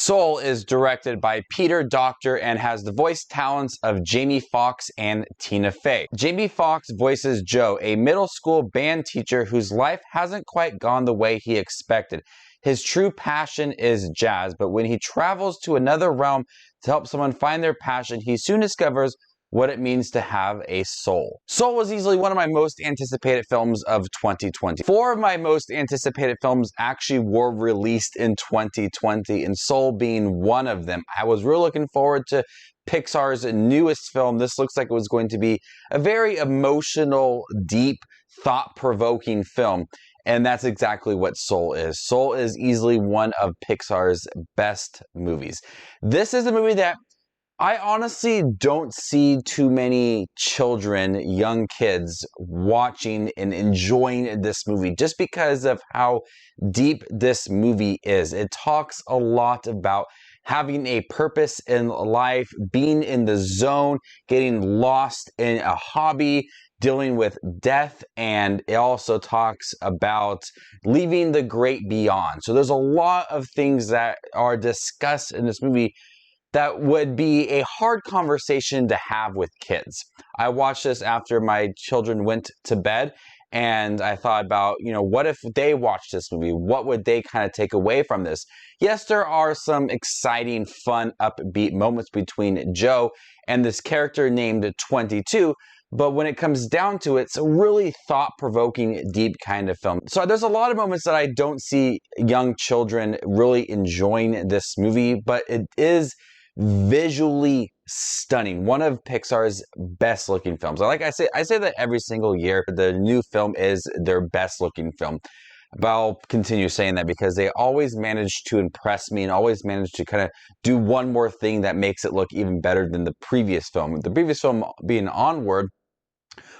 Soul is directed by Peter Docter and has the voice talents of Jamie Foxx and Tina Fey. Jamie Foxx voices Joe, a middle school band teacher whose life hasn't quite gone the way he expected. His true passion is jazz, but when he travels to another realm to help someone find their passion, he soon discovers what it means to have a soul. Soul was easily one of my most anticipated films of 2020. 4 of my most anticipated films actually were released in 2020, and Soul being one of them. I was really looking forward to Pixar's newest film. This looks like it was going to be a very emotional, deep, thought-provoking film. And that's exactly what Soul is. Soul is easily one of Pixar's best movies. This is a movie that I honestly don't see too many children, young kids, watching and enjoying this movie just because of how deep this movie is. It talks a lot about having a purpose in life, being in the zone, getting lost in a hobby, dealing with death, and it also talks about leaving the great beyond. So there's a lot of things that are discussed in this movie that would be a hard conversation to have with kids. I watched this after my children went to bed, and I thought about, what if they watched this movie? What would they kind of take away from this? Yes, there are some exciting, fun, upbeat moments between Joe and this character named 22, but when it comes down to it, it's a really thought-provoking, deep kind of film. So there's a lot of moments that I don't see young children really enjoying this movie, but it is visually stunning. One of Pixar's best looking films. Like I say that every single year. The new film is their best looking film. But I'll continue saying that because they always manage to impress me and always manage to kind of do one more thing that makes it look even better than the previous film. The previous film being Onward,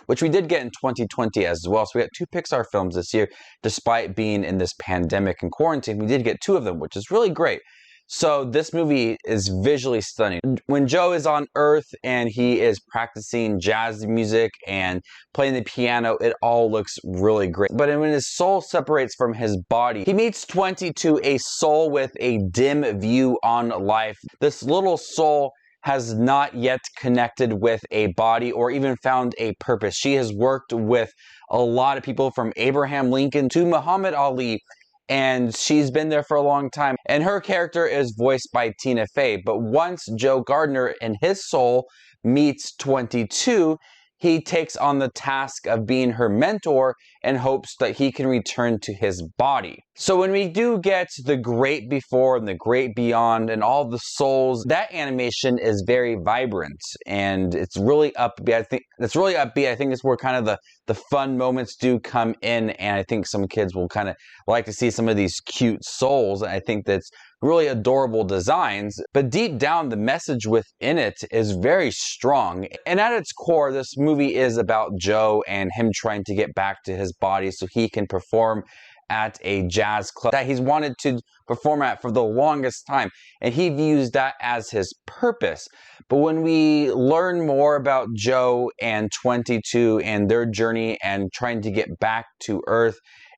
which we did get in 2020 as well. So we got 2 Pixar films this year, despite being in this pandemic and quarantine. We did get 2 of them, which is really great. So this movie is visually stunning. When Joe is on Earth and he is practicing jazz music and playing the piano, it all looks really great. But when his soul separates from his body, he meets 22, a soul with a dim view on life. This little soul has not yet connected with a body or even found a purpose. She has worked with a lot of people from Abraham Lincoln to Muhammad Ali, and she's been there for a long time. And her character is voiced by Tina Fey. But once Joe Gardner and his soul meets 22, he takes on the task of being her mentor and hopes that he can return to his body. So when we do get the great before and the great beyond and all the souls, that animation is very vibrant and it's really upbeat. I think it's where kind of the fun moments do come in, and I think some kids will kind of like to see some of these cute souls. And I think that's really adorable designs, but deep down the message within it is very strong. And at its core, this movie is about Joe and him trying to get back to his body so he can perform at a jazz club that he's wanted to perform at for the longest time, and he views that as his purpose. But when we learn more about Joe and 22 and their journey and trying to get back to Earth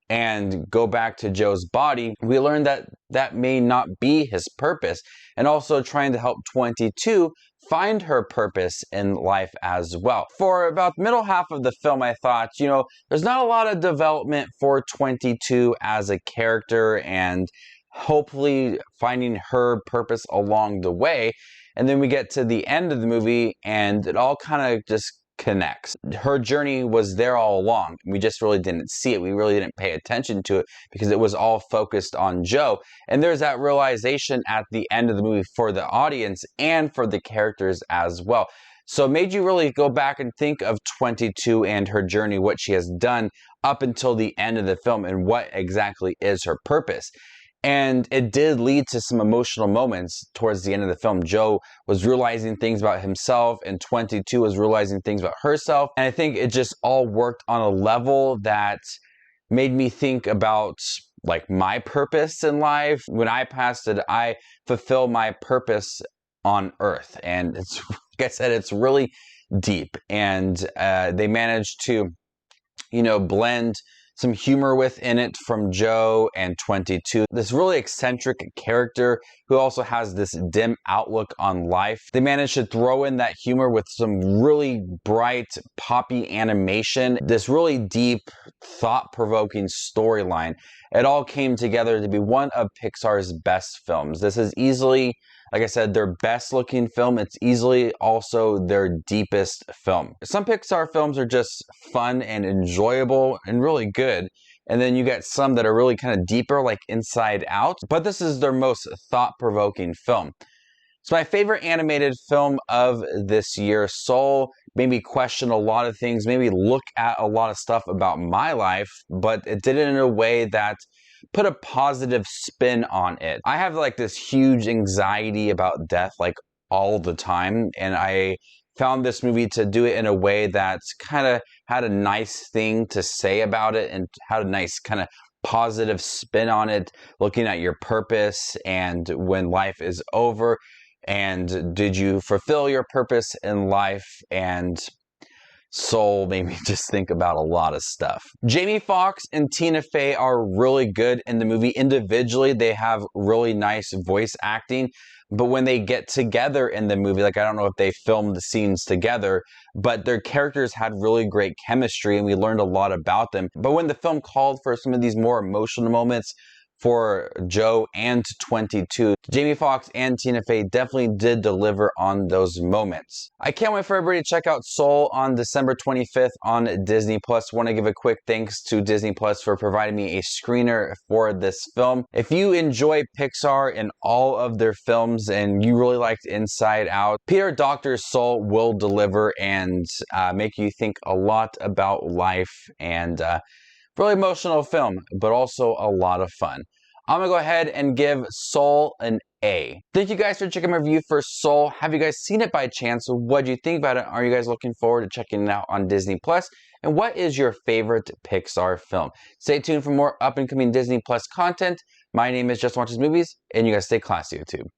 and go back to Joe's body, we learn that that may not be his purpose, and also trying to help 22 find her purpose in life as well. For about the middle half of the film, I thought, there's not a lot of development for 22 as a character and hopefully finding her purpose along the way. And then we get to the end of the movie and it all kind of just connects. Her journey was there all along. We just really didn't see it. We really didn't pay attention to it because it was all focused on Joe. And there's that realization at the end of the movie for the audience and for the characters as well. So it made you really go back and think of 22 and her journey, what she has done up until the end of the film and what exactly is her purpose. And it did lead to some emotional moments towards the end of the film. Joe was realizing things about himself and 22 was realizing things about herself. And I think it just all worked on a level that made me think about like my purpose in life. When I passed it, I fulfill my purpose on Earth. And it's, like I said, it's really deep. And they managed to, blend some humor within it from Joe and 22. This really eccentric character who also has this dim outlook on life. They managed to throw in that humor with some really bright, poppy animation, this really deep, thought-provoking storyline. It all came together to be one of Pixar's best films. This is easily, like I said, their best looking film. It's easily also their deepest film. Some Pixar films are just fun and enjoyable and really good. And then you get some that are really kind of deeper, like Inside Out. But this is their most thought-provoking film. It's my favorite animated film of this year. Soul made me question a lot of things, made me look at a lot of stuff about my life, but it did it in a way that put a positive spin on it. I have like this huge anxiety about death like all the time, and I found this movie to do it in a way that's kind of had a nice thing to say about it and had a nice kind of positive spin on it, looking at your purpose and when life is over. And did you fulfill your purpose in life? And Soul made me just think about a lot of stuff. Jamie Foxx and Tina Fey are really good in the movie. Individually, they have really nice voice acting. But when they get together in the movie, like I don't know if they filmed the scenes together, but their characters had really great chemistry and we learned a lot about them. But when the film called for some of these more emotional moments, for Joe and 22, Jamie Foxx and Tina Fey definitely did deliver on those moments. I can't wait for everybody to check out Soul on December 25th on Disney+. Want to give a quick thanks to Disney+ for providing me a screener for this film. If you enjoy Pixar and all of their films and you really liked Inside Out, Pete Docter's Soul will deliver and make you think a lot about life, and really emotional film, but also a lot of fun. I'm gonna go ahead and give Soul an A. Thank you guys for checking my review for Soul. Have you guys seen it by chance? What do you think about it? Are you guys looking forward to checking it out on Disney+? And what is your favorite Pixar film? Stay tuned for more up and coming Disney+ content. My name is Just Watches Movies, and you guys stay classy, YouTube.